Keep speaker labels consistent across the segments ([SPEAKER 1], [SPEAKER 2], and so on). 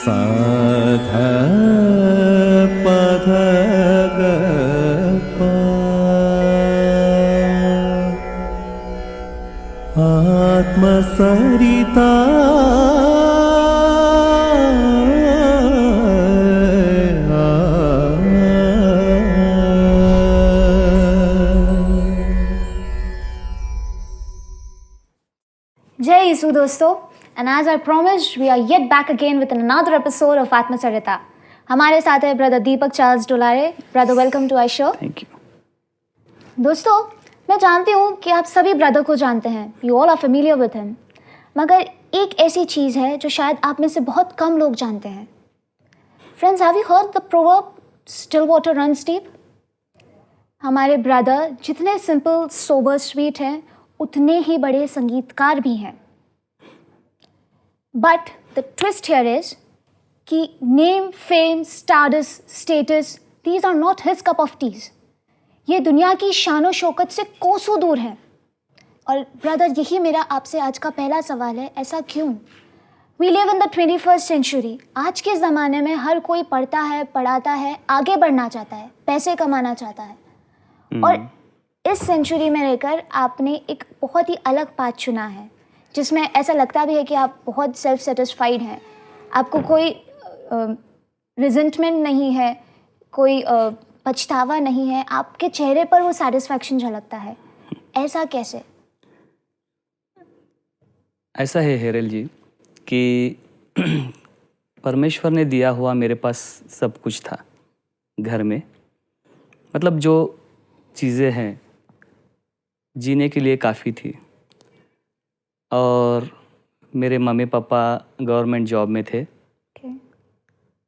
[SPEAKER 1] सा ध प ध ग प आत्मसरिता
[SPEAKER 2] जय यीशु दोस्तों, and as I promised, we are yet back again with another episode of आत्मा सरिता। हमारे साथ है brother Deepak Charles Dolare. Brother, welcome to our show.
[SPEAKER 3] Thank you.
[SPEAKER 2] दोस्तों, मैं जानती हूँ कि आप सभी ब्रदर को जानते हैं, you all are familiar with him, मगर एक ऐसी चीज़ है जो शायद आप में से बहुत कम लोग जानते हैं। Friends, have you heard the proverb still water runs deep? हमारे ब्रदर जितने सिंपल, सोबर, स्वीट हैं, उतने ही बड़े संगीतकार भी हैं। But the twist here is कि name, fame, status, these are not his cup of teas. ये दुनिया की शानो शौकत से कोसों दूर है। और ब्रदर, यही मेरा आपसे आज का पहला सवाल है, ऐसा क्यों? We live in the 21st century. आज के ज़माने में हर कोई पढ़ता है, पढ़ाता है, आगे बढ़ना चाहता है, पैसे कमाना चाहता है। और इस सेंचुरी में रहकर आपने एक बहुत ही अलग पाथ चुना है, जिसमें ऐसा लगता भी है कि आप बहुत सेल्फ सेटिस्फाइड हैं। आपको कोई रिजेंटमेंट नहीं है, कोई पछतावा नहीं है, आपके चेहरे पर वो सेटिस्फैक्शन झलकता है। ऐसा कैसे?
[SPEAKER 3] ऐसा है हेरल जी कि परमेश्वर ने दिया हुआ मेरे पास सब कुछ था घर में। मतलब जो चीज़ें हैं जीने के लिए काफ़ी थी। और मेरे मम्मी पापा गवर्नमेंट जॉब में थे।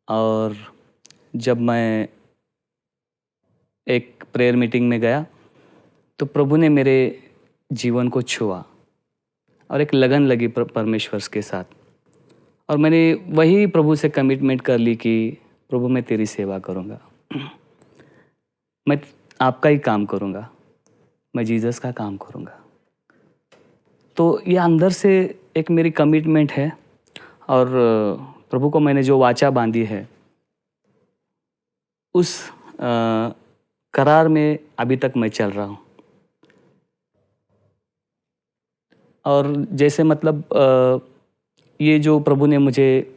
[SPEAKER 3] और जब मैं एक प्रेयर मीटिंग में गया तो प्रभु ने मेरे जीवन को छुआ और एक लगन लगी परमेश्वर के साथ। और मैंने वही प्रभु से कमिटमेंट कर ली कि प्रभु मैं तेरी सेवा करूँगा, मैं आपका ही काम करूँगा, मैं जीसस का काम करूँगा। तो ये अंदर से एक मेरी कमिटमेंट है। और प्रभु को मैंने जो वाचा बांधी है उस करार में अभी तक मैं चल रहा हूँ। और जैसे मतलब ये जो प्रभु ने मुझे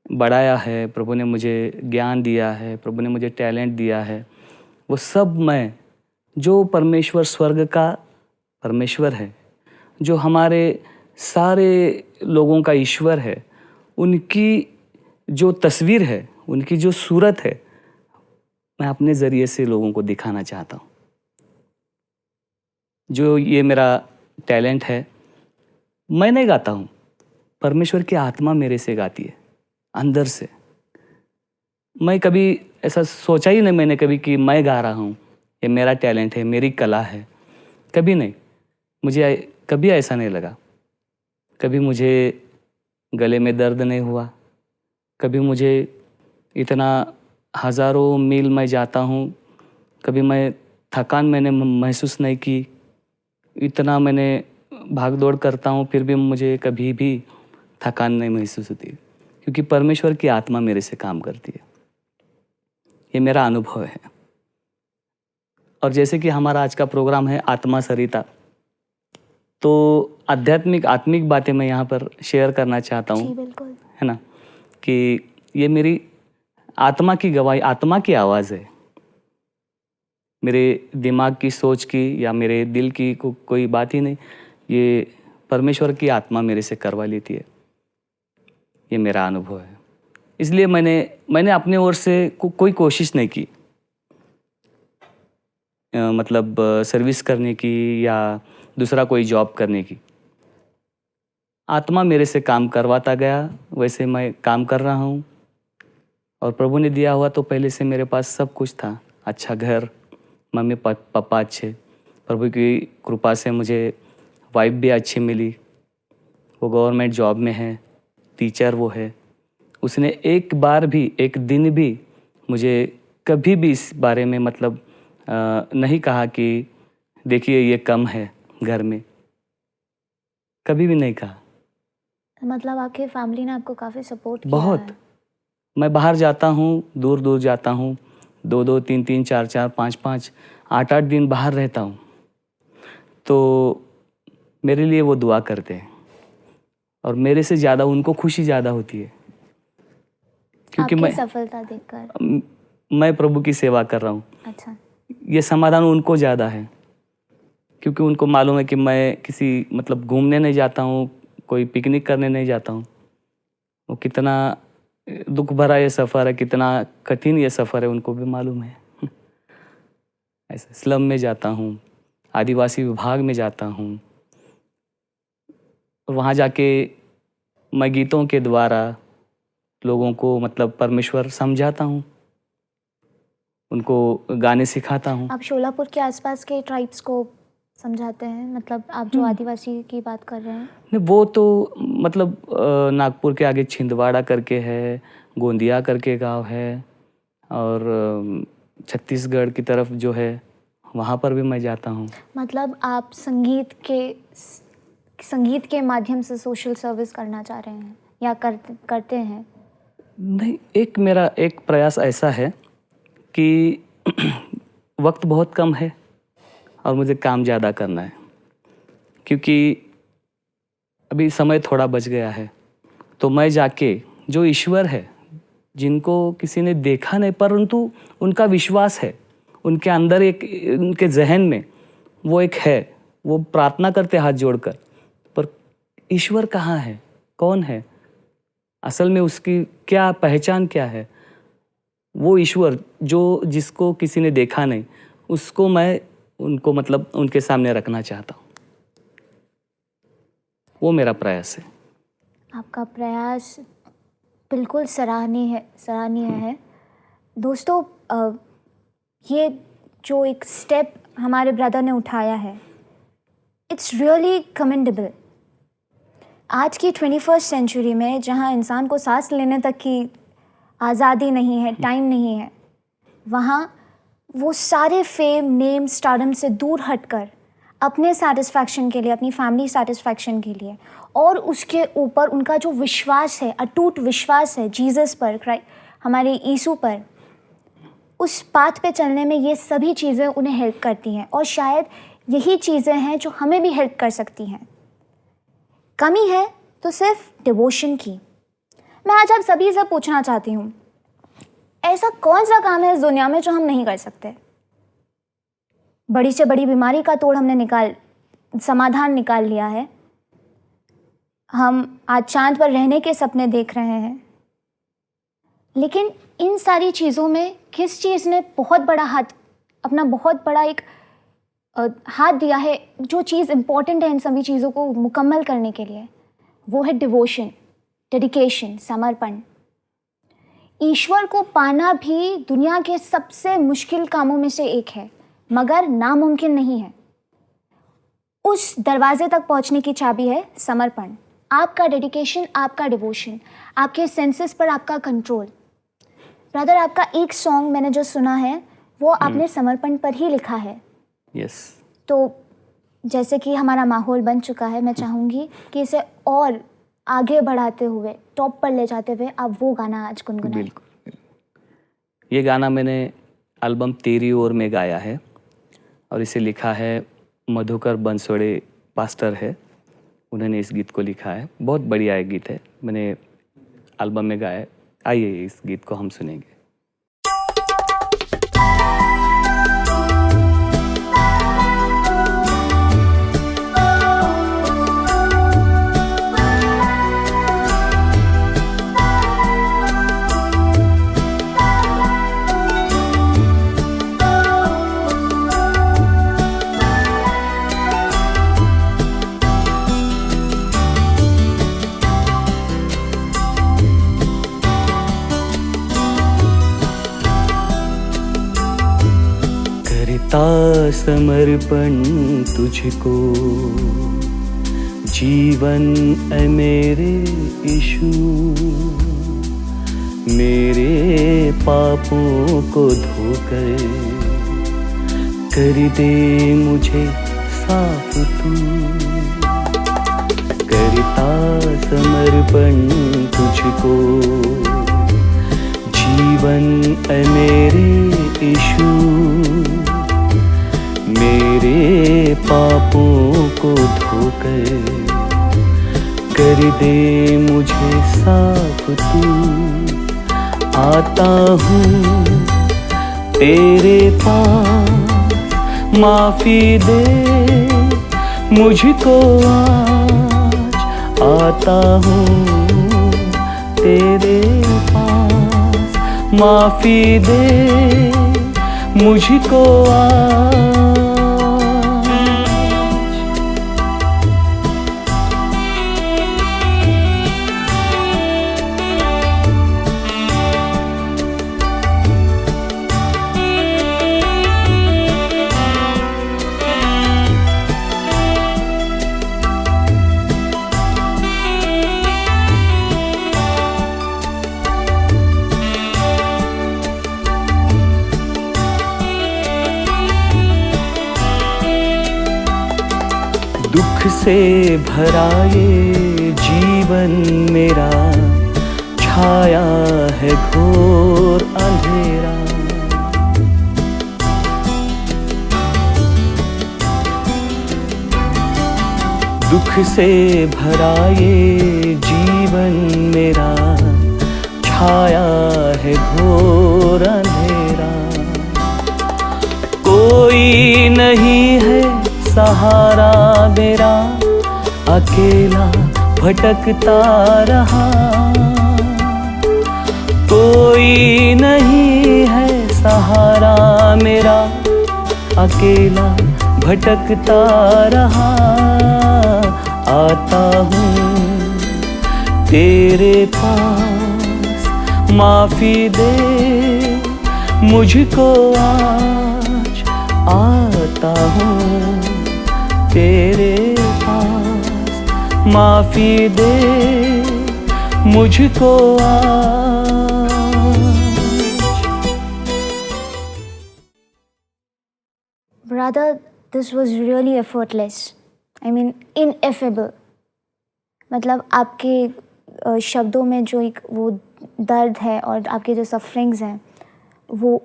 [SPEAKER 3] बढ़ाया है, प्रभु ने मुझे ज्ञान दिया है, प्रभु ने मुझे टैलेंट दिया है, वो सब मैं जो परमेश्वर स्वर्ग का परमेश्वर है, जो हमारे सारे लोगों का ईश्वर है, उनकी जो तस्वीर है, उनकी जो सूरत है, मैं अपने ज़रिए से लोगों को दिखाना चाहता हूँ। जो ये मेरा टैलेंट है, मैं नहीं गाता हूँ, परमेश्वर की आत्मा मेरे से गाती है अंदर से। मैं कभी ऐसा सोचा ही नहीं मैंने कभी कि मैं गा रहा हूँ, ये मेरा टैलेंट है, मेरी कला है, कभी नहीं। मुझे कभी ऐसा नहीं लगा। कभी मुझे गले में दर्द नहीं हुआ, कभी मुझे इतना हज़ारों मील मैं जाता हूँ, कभी मैं थकान मैंने महसूस नहीं की। इतना मैंने भाग दौड़ करता हूँ फिर भी मुझे कभी भी थकान नहीं महसूस होती, क्योंकि परमेश्वर की आत्मा मेरे से काम करती है। ये मेरा अनुभव है। और जैसे कि हमारा आज का प्रोग्राम है आत्मा सरिता, तो आत्मिक बातें मैं यहाँ पर शेयर करना चाहता हूँ।
[SPEAKER 2] बिल्कुल,
[SPEAKER 3] है ना, कि ये मेरी आत्मा की गवाही, आत्मा की आवाज़ है। मेरे दिमाग की सोच की या मेरे दिल की कोई बात ही नहीं, ये परमेश्वर की आत्मा मेरे से करवा लेती है। ये मेरा अनुभव है। इसलिए मैंने अपने ओर से कोई कोशिश नहीं की, मतलब सर्विस करने की या दूसरा कोई जॉब करने की। आत्मा मेरे से काम करवाता गया, वैसे मैं काम कर रहा हूँ। और प्रभु ने दिया हुआ तो पहले से मेरे पास सब कुछ था। अच्छा घर, मम्मी पापा अच्छे, प्रभु की कृपा से मुझे वाइफ भी अच्छी मिली। वो गवर्नमेंट जॉब में है, टीचर वो है। उसने एक बार भी, एक दिन भी मुझे कभी भी इस बारे में मतलब नहीं कहा कि देखिए ये कम है घर में, कभी भी नहीं कहा।
[SPEAKER 2] मतलब आपके फैमिली ने आपको काफ़ी सपोर्ट किया
[SPEAKER 3] बहुत
[SPEAKER 2] है।
[SPEAKER 3] मैं बाहर जाता हूँ, दूर दूर जाता हूँ, 2-2, 3-3, 4-4, 5-5, 8-8 दिन बाहर रहता हूँ, तो मेरे लिए वो दुआ करते हैं और मेरे से ज़्यादा उनको खुशी ज़्यादा होती है, क्योंकि
[SPEAKER 2] आपकी सफलता देखकर।
[SPEAKER 3] मैं प्रभु की सेवा कर रहा हूँ।
[SPEAKER 2] अच्छा।
[SPEAKER 3] ये समाधान उनको ज़्यादा है, क्योंकि उनको मालूम है कि मैं किसी मतलब घूमने नहीं जाता हूँ, कोई पिकनिक करने नहीं जाता हूँ। वो कितना दुख भरा ये सफ़र है, कितना कठिन ये सफ़र है, उनको भी मालूम है। ऐसे स्लम में जाता हूँ, आदिवासी विभाग में जाता हूँ, वहाँ जाके मैं गीतों के द्वारा लोगों को मतलब परमेश्वर समझाता हूँ, उनको गाने सिखाता हूँ।
[SPEAKER 2] आप शोलापुर के आसपास के ट्राइब्स को समझाते हैं, मतलब आप जो आदिवासी की बात कर रहे हैं?
[SPEAKER 3] नहीं, वो तो मतलब नागपुर के आगे छिंदवाड़ा करके है, गोंदिया करके गांव है, और छत्तीसगढ़ की तरफ जो है वहाँ पर भी मैं जाता हूँ।
[SPEAKER 2] मतलब आप संगीत के माध्यम से सोशल सर्विस करना चाह रहे हैं या करते हैं?
[SPEAKER 3] नहीं, मेरा एक प्रयास ऐसा है कि वक्त बहुत कम है और मुझे काम ज़्यादा करना है, क्योंकि अभी समय थोड़ा बच गया है, तो मैं जाके जो ईश्वर है, जिनको किसी ने देखा नहीं परंतु उनका विश्वास है, उनके अंदर एक, उनके जहन में वो एक है, वो प्रार्थना करते हाथ जोड़कर, पर ईश्वर कहाँ है, कौन है, असल में उसकी क्या पहचान क्या है, वो ईश्वर जो जिसको किसी ने देखा नहीं, उसको मैं उनको मतलब उनके सामने रखना चाहता हूँ। वो मेरा प्रयास है।
[SPEAKER 2] आपका प्रयास बिल्कुल सराहनीय है। दोस्तों, ये जो एक स्टेप हमारे ब्रदर ने उठाया है, इट्स रियली कमेंडेबल। आज की 21st सेंचुरी में जहाँ इंसान को सांस लेने तक की आज़ादी नहीं है, टाइम नहीं है, वहाँ वो सारे फेम, नेम, स्टारडम से दूर हटकर अपने सेटिस्फैक्शन के लिए, अपनी फैमिली सेटिस्फैक्शन के लिए, और उसके ऊपर उनका जो विश्वास है, अटूट विश्वास है जीसस पर, हमारे यीशु पर, उस पाथ पे चलने में ये सभी चीज़ें उन्हें हेल्प करती हैं, और शायद यही चीज़ें हैं जो हमें भी हेल्प कर सकती हैं। कमी है तो सिर्फ डिवोशन की। मैं आज आप सभी से पूछना चाहती हूँ, ऐसा कौन सा काम है इस दुनिया में जो हम नहीं कर सकते? बड़ी से बड़ी बीमारी का तोड़ हमने समाधान निकाल लिया है। हम आज चांद पर रहने के सपने देख रहे हैं, लेकिन इन सारी चीज़ों में किस चीज़ ने बहुत बड़ा एक हाथ दिया है, जो चीज़ इम्पॉर्टेंट है इन सभी चीज़ों को मुकम्मल करने के लिए? वो है डिवोशन, डेडिकेशन, समर्पण। ईश्वर को पाना भी दुनिया के सबसे मुश्किल कामों में से एक है, मगर नामुमकिन नहीं है। उस दरवाजे तक पहुंचने की चाबी है समर्पण। आपका डेडिकेशन, आपका डिवोशन, आपके सेंसेस पर आपका कंट्रोल। ब्रदर, आपका एक सॉन्ग मैंने जो सुना है वो आपने समर्पण पर ही लिखा है।
[SPEAKER 3] यस।
[SPEAKER 2] तो जैसे कि हमारा माहौल बन चुका है, मैं चाहूँगी कि इसे और आगे बढ़ाते हुए, टॉप पर ले जाते हुए आप वो गाना आज गुनगुनाएं।
[SPEAKER 3] बिल्कुल। ये गाना मैंने एल्बम तेरी ओर में गाया है, और इसे लिखा है मधुकर बंसोड़े, पास्टर है, उन्होंने इस गीत को लिखा है। बहुत बढ़िया एक गीत है, मैंने एल्बम में गाया है। आइए इस गीत को हम सुनेंगे। समर्पण तुझको जीवन है मेरे यीशु, मेरे पापों को धोकर कर दे मुझे साफ तू। करता समर्पण तुझको ऐ मेरे यीशु, मेरे पापों को धोकर कर दे मुझे साफ तू। आता हूँ तेरे पास, माफी दे मुझको आज। आता हूँ तेरे पास, माफी दे मुझको आज। दुख से भरा ये जीवन मेरा, छाया है घोर अंधेरा। दुख से भरा ये जीवन मेरा, छाया है घोर अंधेरा। कोई नहीं है सहारा मेरा, अकेला भटकता रहा। कोई नहीं है सहारा मेरा, अकेला भटकता रहा। आता हूँ तेरे पास, माफी दे मुझको आज। आता हूँ तेरे पास, माफी दे मुझको आज।
[SPEAKER 2] Brother, this was really effortless. I mean, ineffable. मतलब आपके शब्दों में जो एक वो दर्द है और आपके जो सफरिंग्स हैं वो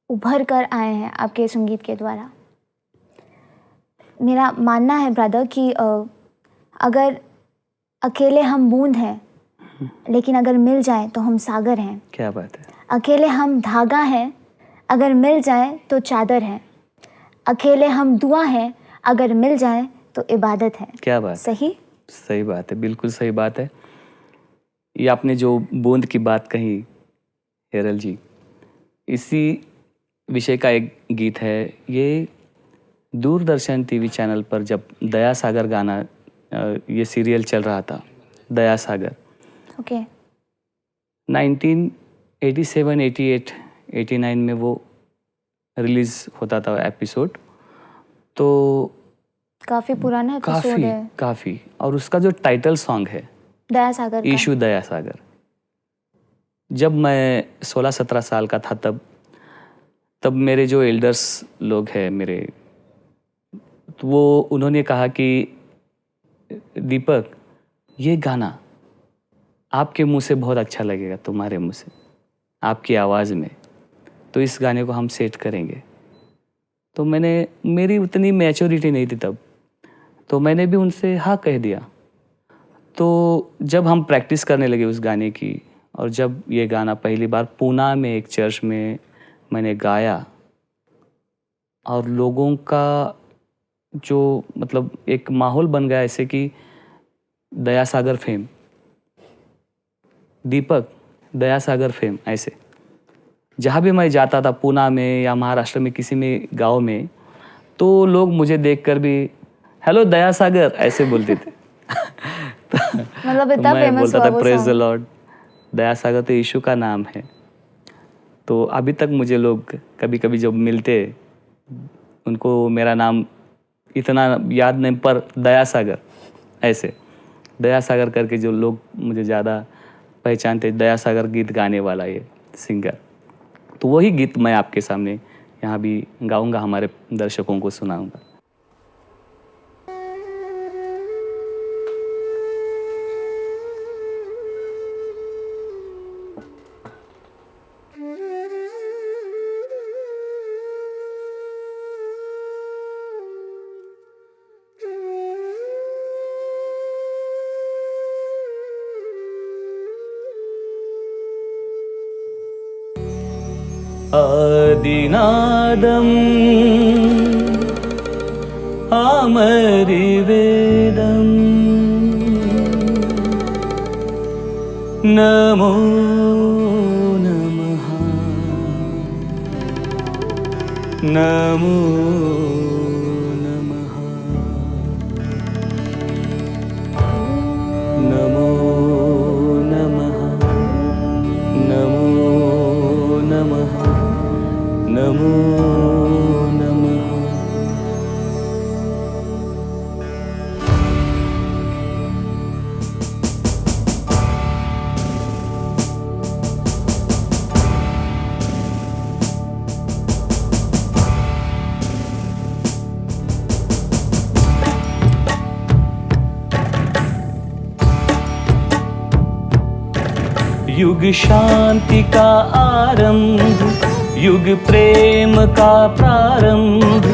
[SPEAKER 2] उभर कर आए हैं आपके संगीत के द्वारा। मेरा मानना है ब्रदर कि अगर अकेले हम बूंद हैं, लेकिन अगर मिल जाए तो हम सागर हैं।
[SPEAKER 3] क्या बात है।
[SPEAKER 2] अकेले हम धागा हैं, अगर मिल जाए तो चादर है। अकेले हम दुआ हैं, अगर मिल जाए तो इबादत है।
[SPEAKER 3] क्या बात।
[SPEAKER 2] सही
[SPEAKER 3] सही बात है, बिल्कुल सही बात है। ये आपने जो बूंद की बात कही हेरल जी, इसी विषय का एक गीत है। ये दूरदर्शन टीवी चैनल पर जब दया सागर गाना, ये सीरियल चल रहा था, दया सागर,
[SPEAKER 2] ओके
[SPEAKER 3] 1987, 88, 89 में वो रिलीज होता था एपिसोड। तो
[SPEAKER 2] काफी पुराना एपिसोड
[SPEAKER 3] काफी
[SPEAKER 2] है।
[SPEAKER 3] काफी, और उसका जो टाइटल सॉन्ग है
[SPEAKER 2] दया सागर का।
[SPEAKER 3] यीशु दया सागर। जब मैं 16-17 साल का था, तब मेरे जो एल्डर्स लोग हैं मेरे, तो वो उन्होंने कहा कि दीपक, ये गाना आपके मुंह से बहुत अच्छा लगेगा, तुम्हारे मुंह से, आपकी आवाज़ में, तो इस गाने को हम सेट करेंगे। तो मेरी उतनी मैच्योरिटी नहीं थी तब, तो मैंने भी उनसे हाँ कह दिया। तो जब हम प्रैक्टिस करने लगे उस गाने की, और जब ये गाना पहली बार पूना में एक चर्च में मैंने गाया, और लोगों का जो मतलब एक माहौल बन गया ऐसे कि दया सागर फेम, दीपक दया सागर फेम, ऐसे जहाँ भी मैं जाता था, पूना में या महाराष्ट्र में किसी में गांव में, तो लोग मुझे देखकर भी हेलो दया सागर ऐसे बोलते थे।
[SPEAKER 2] मतलब इतना
[SPEAKER 3] मैं
[SPEAKER 2] फेमस
[SPEAKER 3] बोलता
[SPEAKER 2] हुआ
[SPEAKER 3] था
[SPEAKER 2] वो
[SPEAKER 3] प्रेज द
[SPEAKER 2] song।
[SPEAKER 3] लॉर्ड, दया सागर तो यीशु का नाम है। तो अभी तक मुझे लोग कभी कभी जब मिलते, उनको मेरा नाम इतना याद नहीं, पर दया सागर ऐसे, दया सागर करके जो लोग मुझे ज़्यादा पहचानते, दया सागर गीत गाने वाला ये सिंगर। तो वही गीत मैं आपके सामने यहाँ भी गाऊंगा, हमारे दर्शकों को सुनाऊंगा। आदिनादम् आमरिवेदम् नमो नमः नमो नमः नमो नमः नमो नमः नमो नमः। युग शांति का आरंभ, युग प्रेम का प्रारंभ,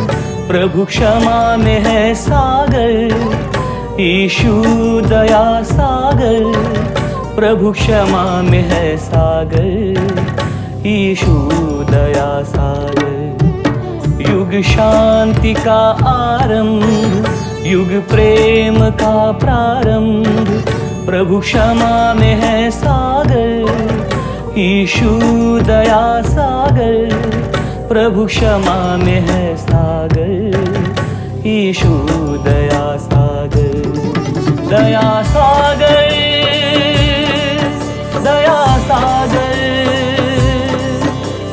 [SPEAKER 3] प्रभु क्षमा में है सागर, यीशु दया सागर, प्रभु क्षमा में है सागर, यीशु दया सागर। युग शांति का आरंभ, युग प्रेम का प्रारंभ, प्रभु क्षमा में है सागर, यीशु दया सागर, प्रभु क्षमा में है सागर, यीशु दया सागर। दया सागर, दया सागर,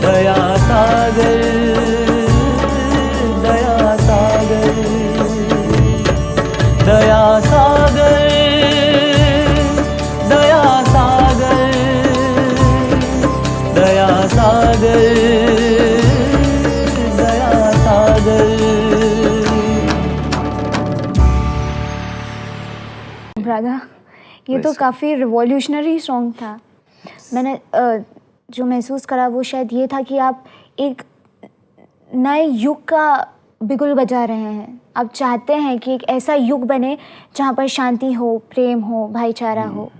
[SPEAKER 3] दया सागर, दया सागर, दया सागर, दया सागर, दया सागर, दया सागर।
[SPEAKER 2] ब्रदर, ये तो काफ़ी रिवॉल्यूशनरी सॉन्ग था। मैंने जो महसूस करा वो शायद ये था कि आप एक नए युग का बिगुल बजा रहे हैं। आप चाहते हैं कि एक ऐसा युग बने जहाँ पर शांति हो, प्रेम हो, भाईचारा हो।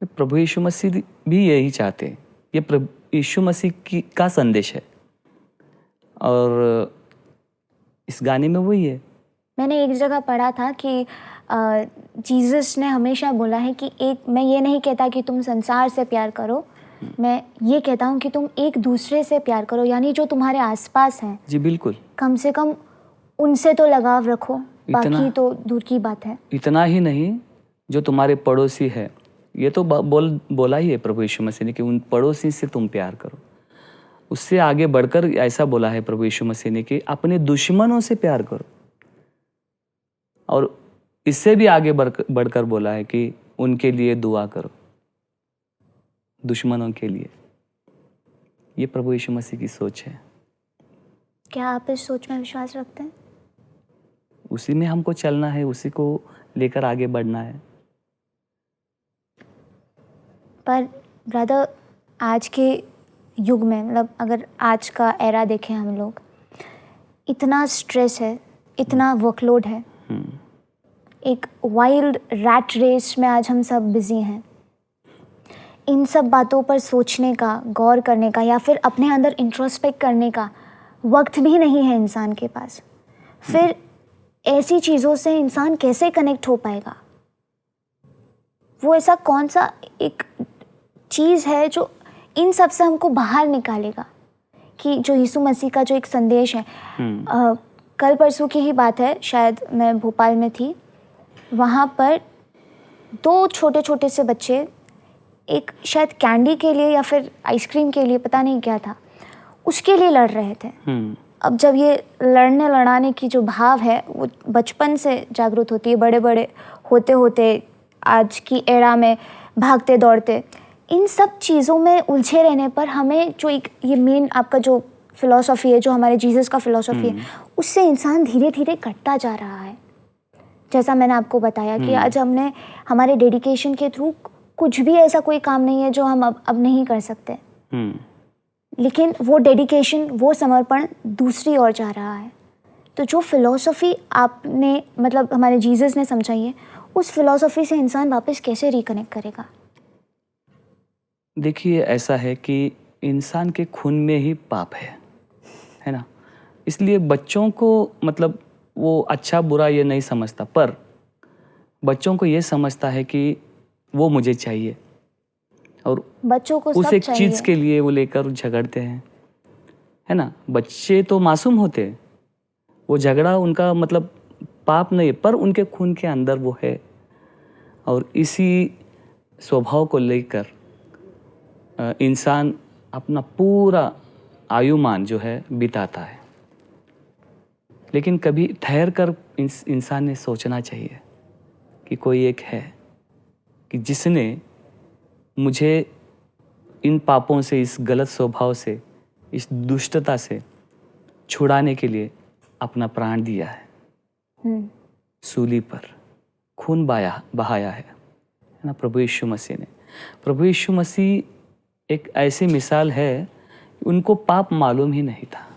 [SPEAKER 3] प्रभु यीशु मसीह भी यही चाहते हैं। ये प्रभु यीशु मसीह का संदेश है और इस गाने में वही है। मैंने
[SPEAKER 2] एक जगह पढ़ा था कि जीसस ने हमेशा बोला है कि मैं ये नहीं कहता कि तुम संसार से प्यार करो, मैं ये कहता हूँ कि तुम एक दूसरे से प्यार करो, यानी जो तुम्हारे आसपास हैं। जी बिल्कुल। कम से कम उनसे तो लगाव रखो, बाकी तो दूर की बात है।
[SPEAKER 3] इतना ही नहीं, जो तुम्हारे पड़ोसी है, ये तो बोला ही है प्रभु यीशु मसीह ने कि उन पड़ोसी से तुम प्यार करो। उससे आगे बढ़कर ऐसा बोला है प्रभु यीशु मसीह ने कि अपने दुश्मनों से प्यार करो, और इससे भी आगे बढ़कर बोला है कि उनके लिए दुआ करो, दुश्मनों के लिए। ये प्रभु यीशु मसीह की सोच है।
[SPEAKER 2] क्या आप इस सोच में विश्वास रखते हैं?
[SPEAKER 3] उसी में हमको चलना है, उसी को लेकर आगे बढ़ना है।
[SPEAKER 2] पर ब्रदर, आज के युग में, मतलब अगर आज का एरा देखें हम लोग, इतना स्ट्रेस है, इतना वर्कलोड है, एक वाइल्ड रैट रेस में आज हम सब बिजी हैं। इन सब बातों पर सोचने का, गौर करने का, या फिर अपने अंदर इंट्रोस्पेक्ट करने का वक्त भी नहीं है इंसान के पास। फिर ऐसी चीज़ों से इंसान कैसे कनेक्ट हो पाएगा? वो ऐसा कौन सा एक चीज़ है जो इन सब से हमको बाहर निकालेगा, कि जो यीशु मसीह का जो एक संदेश है। कल परसों की ही बात है, शायद मैं भोपाल में थी, वहाँ पर 2 छोटे छोटे से बच्चे एक शायद कैंडी के लिए या फिर आइसक्रीम के लिए, पता नहीं क्या था, उसके लिए लड़ रहे थे। अब जब ये लड़ने लड़ाने की जो भाव है वो बचपन से जागृत होती है, बड़े बड़े होते होते आज की एरा में भागते दौड़ते, इन सब चीज़ों में उलझे रहने पर हमें जो एक ये मेन आपका जो फ़िलॉसफ़ी है, जो हमारे जीसस का फ़िलॉसफ़ी है, उससे इंसान धीरे धीरे कटता जा रहा है। जैसा मैंने आपको बताया कि आज हमने हमारे डेडिकेशन के थ्रू कुछ भी ऐसा कोई काम नहीं है जो हम अब नहीं कर सकते, लेकिन वो डेडिकेशन, वो समर्पण दूसरी ओर जा रहा है। तो जो फ़िलॉसफ़ी आपने, मतलब हमारे जीसस ने समझाई है, उस फ़िलॉसफ़ी से इंसान वापस कैसे रिकनेक्ट करेगा?
[SPEAKER 3] देखिए, ऐसा है कि इंसान के खून में ही पाप है ना। इसलिए बच्चों को मतलब वो अच्छा बुरा ये नहीं समझता, पर बच्चों को ये समझता है कि वो मुझे चाहिए, और
[SPEAKER 2] बच्चों को
[SPEAKER 3] उस
[SPEAKER 2] सब
[SPEAKER 3] एक
[SPEAKER 2] चाहिए।
[SPEAKER 3] चीज़ के लिए वो लेकर झगड़ते हैं, है ना। बच्चे तो मासूम होते हैं, वो झगड़ा उनका मतलब पाप नहीं है, पर उनके खून के अंदर वो है, और इसी स्वभाव को लेकर इंसान अपना पूरा आयुमान जो है बिताता है। लेकिन कभी ठहर कर इंसान ने सोचना चाहिए कि कोई एक है कि जिसने मुझे इन पापों से, इस गलत स्वभाव से, इस दुष्टता से छुड़ाने के लिए अपना प्राण दिया है, सूली पर खून बहाया है ना, प्रभु यीशु मसीह ने। प्रभु यीशु मसीह एक ऐसी मिसाल है, उनको पाप मालूम ही नहीं था।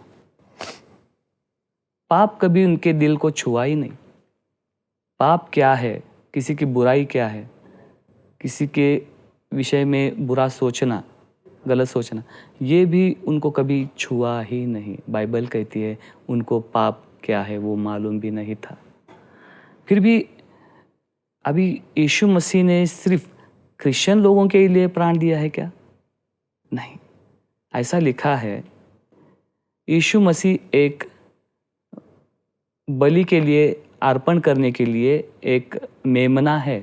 [SPEAKER 3] पाप कभी उनके दिल को छुआ ही नहीं। पाप क्या है, किसी की बुराई क्या है, किसी के विषय में बुरा सोचना, गलत सोचना, ये भी उनको कभी छुआ ही नहीं। बाइबल कहती है उनको पाप क्या है वो मालूम भी नहीं था। फिर भी अभी यीशु मसीह ने सिर्फ क्रिश्चियन लोगों के लिए प्राण दिया है क्या? नहीं, ऐसा लिखा है यीशु मसीह एक बलि के लिए, अर्पण करने के लिए एक मेमना है।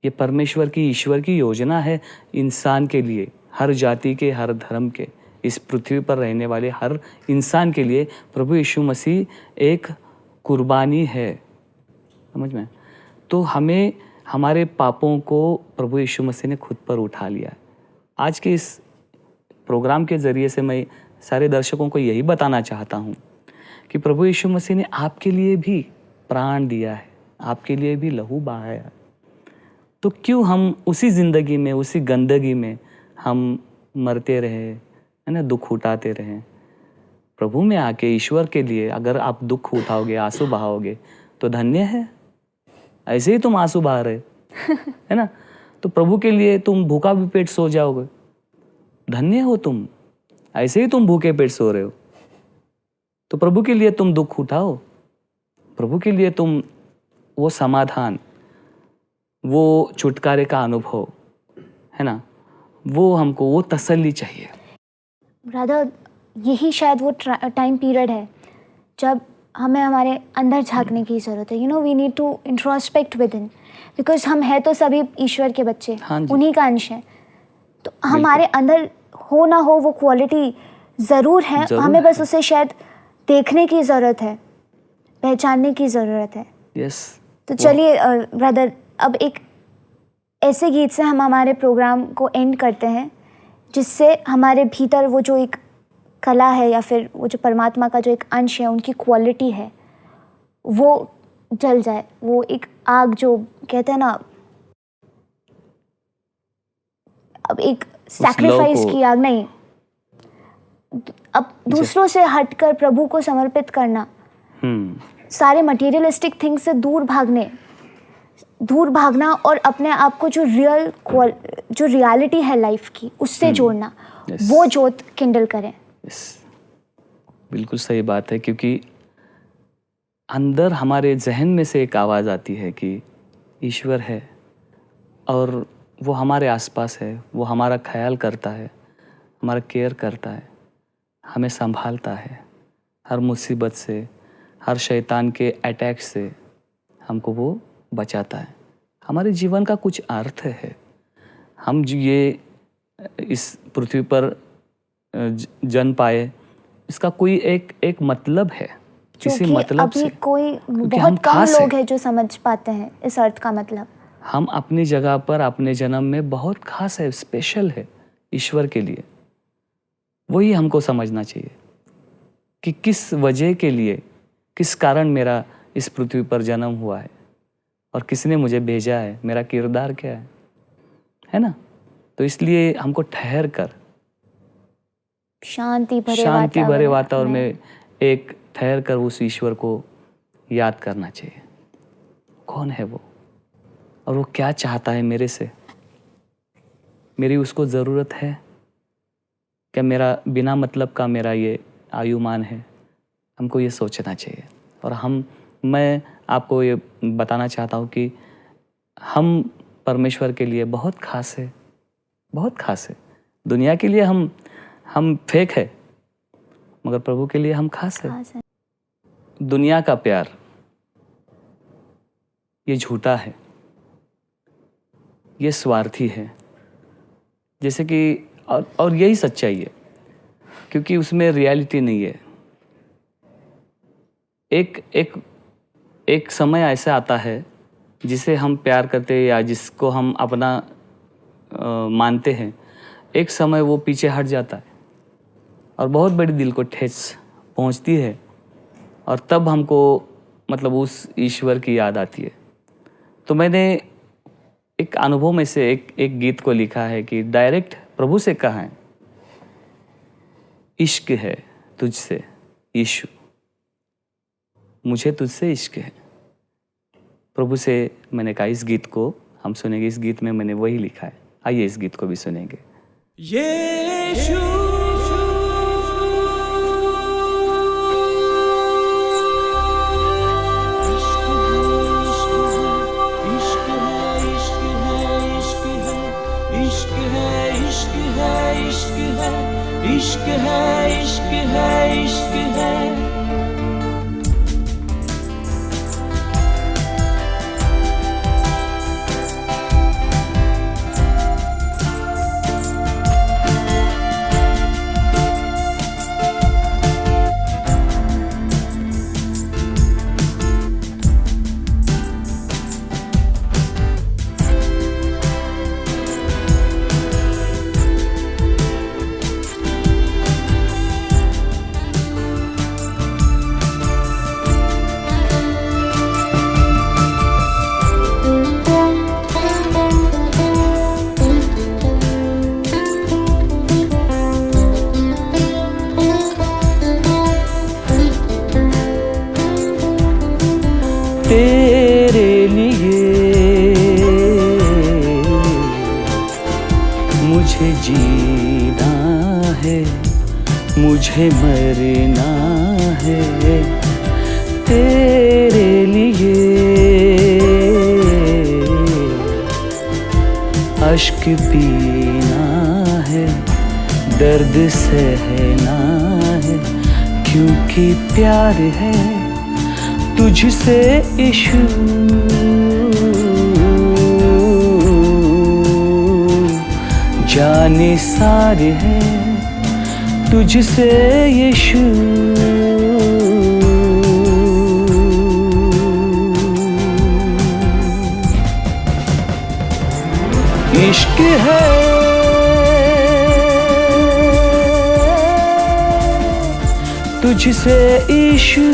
[SPEAKER 3] ये परमेश्वर की, ईश्वर की योजना है इंसान के लिए, हर जाति के, हर धर्म के, इस पृथ्वी पर रहने वाले हर इंसान के लिए प्रभु यीशु मसीह एक कुर्बानी है, समझ में। तो हमें हमारे पापों को प्रभु यीशु मसीह ने खुद पर उठा लिया। आज के इस प्रोग्राम के ज़रिए से मैं सारे दर्शकों को यही बताना चाहता हूँ कि प्रभु यीशु मसीह ने आपके लिए भी प्राण दिया है, आपके लिए भी लहू बहाया है। तो क्यों हम उसी ज़िंदगी में, उसी गंदगी में हम मरते रहे, है ना, दुख उठाते रहें? प्रभु में आके ईश्वर के लिए अगर आप दुख उठाओगे, आंसू बहाओगे, तो धन्य है। ऐसे ही तुम आंसू बहा रहे है ना, तो प्रभु के लिए तुम भूखा भी पेट सो जाओगे, धन्य हो तुम। ऐसे ही तुम भूखे पेट सो रहे हो, तो प्रभु के लिए तुम दुख उठाओ, प्रभु के लिए तुम वो समाधान, वो छुटकारे का अनुभव, है ना, वो हमको वो तसल्ली चाहिए।
[SPEAKER 2] ब्रदर, यही शायद वो टाइम पीरियड है जब हमें हमारे अंदर झांकने की ज़रूरत है। You know, we need to introspect within, because हम हैं तो सभी ईश्वर के बच्चे,
[SPEAKER 3] हाँ जी।
[SPEAKER 2] उन्हीं का अंश है। तो हमारे अंदर हो ना हो वो क्वालिटी ज़रूर है, हमें बस उसे शायद देखने की ज़रूरत है, पहचानने की ज़रूरत है।
[SPEAKER 3] यस।
[SPEAKER 2] तो चलिए ब्रदर, अब एक ऐसे गीत से हम हमारे प्रोग्राम को एंड करते हैं, जिससे हमारे भीतर वो जो एक कला है या फिर वो जो परमात्मा का जो एक अंश है, उनकी क्वालिटी है, वो जल जाए। वो एक आग जो कहते हैं ना, अब एक सैक्रिफाइस की आग नहीं, अब दूसरों से हटकर प्रभु को समर्पित करना, सारे मटेरियलिस्टिक थिंग्स से दूर भागना और अपने आप को जो रियलिटी है लाइफ की, उससे जोड़ना, वो जोत किंडल करें।
[SPEAKER 3] बिल्कुल सही बात है, क्योंकि अंदर हमारे जहन में से एक आवाज़ आती है कि ईश्वर है और वो हमारे आसपास है, वो हमारा ख्याल करता है, हमारा केयर करता है, हमें संभालता है हर मुसीबत से, हर शैतान के अटैक से हमको वो बचाता है। हमारे जीवन का कुछ अर्थ है। हम ये इस पृथ्वी पर जन्म पाए, इसका कोई एक मतलब है, किसी मतलब से।
[SPEAKER 2] अभी कोई बहुत कम लोग हैं जो समझ पाते हैं इस अर्थ का मतलब।
[SPEAKER 3] हम अपनी जगह पर, अपने जन्म में बहुत खास है, स्पेशल है ईश्वर के लिए। वही हमको समझना चाहिए कि किस वजह के लिए, किस कारण मेरा इस पृथ्वी पर जन्म हुआ है और किसने मुझे भेजा है, मेरा किरदार क्या है ना। तो इसलिए हमको ठहर कर
[SPEAKER 2] शांति भरे
[SPEAKER 3] वातावरण में एक ठहर कर उस ईश्वर को याद करना चाहिए। कौन है वो और वो क्या चाहता है मेरे से, मेरी उसको ज़रूरत है क्या मेरा बिना मतलब का मेरा ये आयुमान है? हमको ये सोचना चाहिए। और मैं आपको ये बताना चाहता हूँ कि हम परमेश्वर के लिए बहुत खास है, बहुत खास है। दुनिया के लिए हम फेक है, मगर प्रभु के लिए हम खास है। दुनिया का प्यार ये झूठा है, ये स्वार्थी है, जैसे कि और यही सच्चाई है, क्योंकि उसमें रियलिटी नहीं है। एक समय ऐसा आता है जिसे हम प्यार करते हैं या जिसको हम अपना मानते हैं, एक समय वो पीछे हट जाता है और बहुत बड़ी दिल को ठेस पहुंचती है, और तब हमको मतलब उस ईश्वर की याद आती है। तो मैंने एक अनुभव में से एक गीत को लिखा है कि डायरेक्ट प्रभु से कहा है, इश्क है तुझसे यीशु, मुझे तुझसे इश्क है। प्रभु से मैंने कहा इस गीत को हम सुनेंगे। इस गीत में मैंने वही लिखा है। आइए इस गीत को भी सुनेंगे।
[SPEAKER 1] यीशु इश्क है, इश्क है, इश्क है। तेरे लिए मुझे जीना है, मुझे मरना है। तेरे लिए अश्क पीना है, दर्द सहना है, क्योंकि प्यार है तुझसे यीशु। जाने सारे हैं तुझसे यीशु। इश्क है तुझसे यीशु,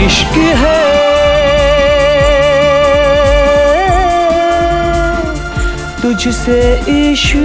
[SPEAKER 1] इश्क है तुझसे यीशु।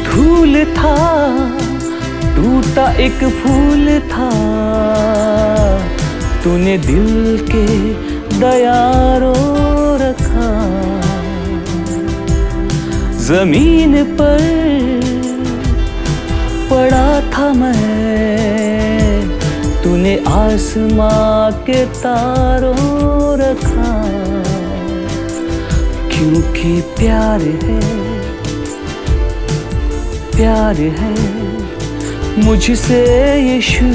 [SPEAKER 1] धूल था टूटा एक फूल था, तूने दिल के दयारो रखा। जमीन पर पड़ा था मैं, तूने आसमां के तारों रखा। क्योंकि प्यार है, प्यार है मुझसे यीशु।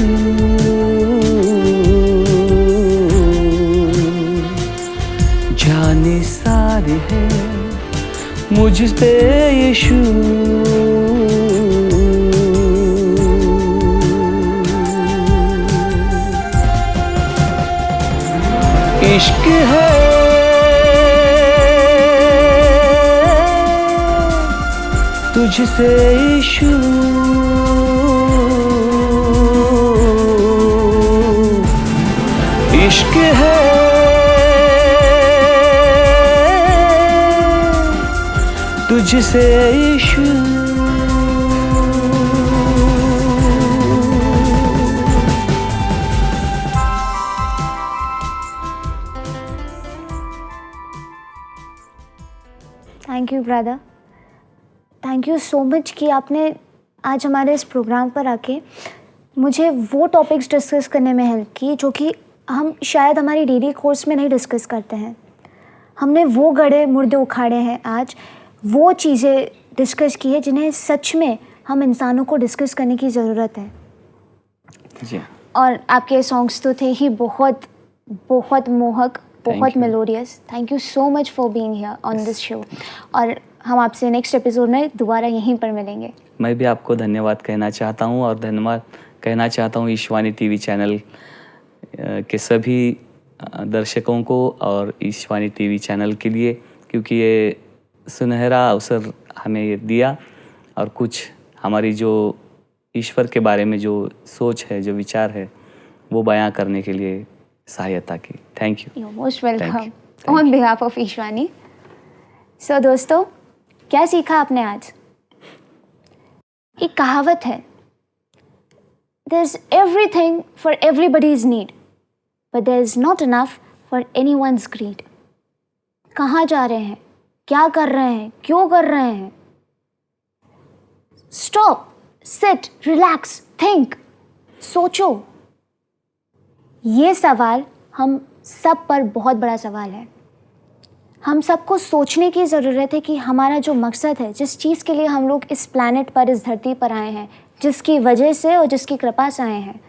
[SPEAKER 1] जाने सारे हैं मुझसे यीशु। इश्क है तुझसे इशू इश्क है तुझसे issue
[SPEAKER 2] thank you brother, thank you so much कि आपने आज हमारे इस प्रोग्राम पर आके मुझे वो टॉपिक्स डिस्कस करने में हेल्प की जो कि हम शायद हमारी डेली कोर्स में नहीं डिस्कस करते हैं। हमने वो गड़े मुर्दे उखाड़े हैं, आज वो चीज़ें डिस्कस की है जिन्हें सच में हम इंसानों को डिस्कस करने की ज़रूरत है।
[SPEAKER 3] जी
[SPEAKER 2] और आपके सॉन्ग्स तो थे ही बहुत बहुत मोहक, बहुत
[SPEAKER 3] you.
[SPEAKER 2] Melodious. Thank you so much for being here on this show. और हम आपसे नेक्स्ट एपिसोड में दोबारा यहीं पर मिलेंगे।
[SPEAKER 3] मैं भी आपको धन्यवाद कहना चाहता हूँ और धन्यवाद कहना चाहता हूँ ईशवानी टीवी चैनल के सभी दर्शकों को और ईशवानी टीवी चैनल के लिए, क्योंकि ये सुनहरा अवसर हमें ये दिया और कुछ हमारी जो ईश्वर के बारे में जो सोच है, जो विचार है, वो बयां करने के लिए सहायता की। Thank you.
[SPEAKER 2] You're most welcome on behalf of ईशवानी। सो दोस्तों, क्या सीखा आपने आज? एक कहावत है, There's everything for everybody's need, but there's not enough for anyone's greed. कहाँ जा रहे हैं, क्या कर रहे हैं, क्यों कर रहे हैं? Stop, sit, relax, think, सोचो। ये सवाल हम सब पर बहुत बड़ा सवाल है। हम सबको सोचने की ज़रूरत है कि हमारा जो मकसद है, जिस चीज़ के लिए हम लोग इस प्लैनेट पर, इस धरती पर आए हैं, जिसकी वजह से और जिसकी कृपा से आए हैं,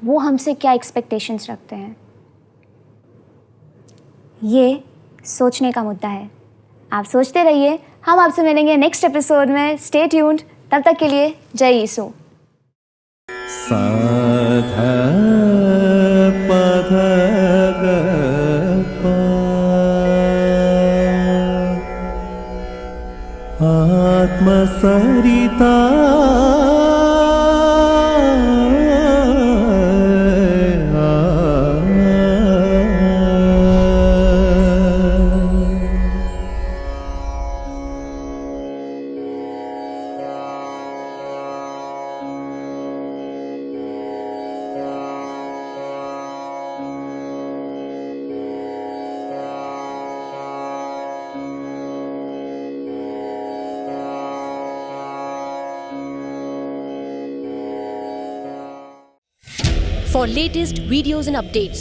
[SPEAKER 2] वो हमसे क्या एक्सपेक्टेशंस रखते हैं। ये सोचने का मुद्दा है। आप सोचते रहिए, हम आपसे मिलेंगे नेक्स्ट एपिसोड में। स्टे ट्यून्ड, तब तक के लिए जय यीशु।
[SPEAKER 4] आत्मसरिता
[SPEAKER 5] For latest videos and updates,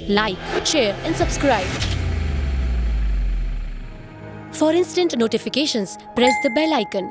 [SPEAKER 5] like, share and subscribe. For instant notifications, press the bell icon.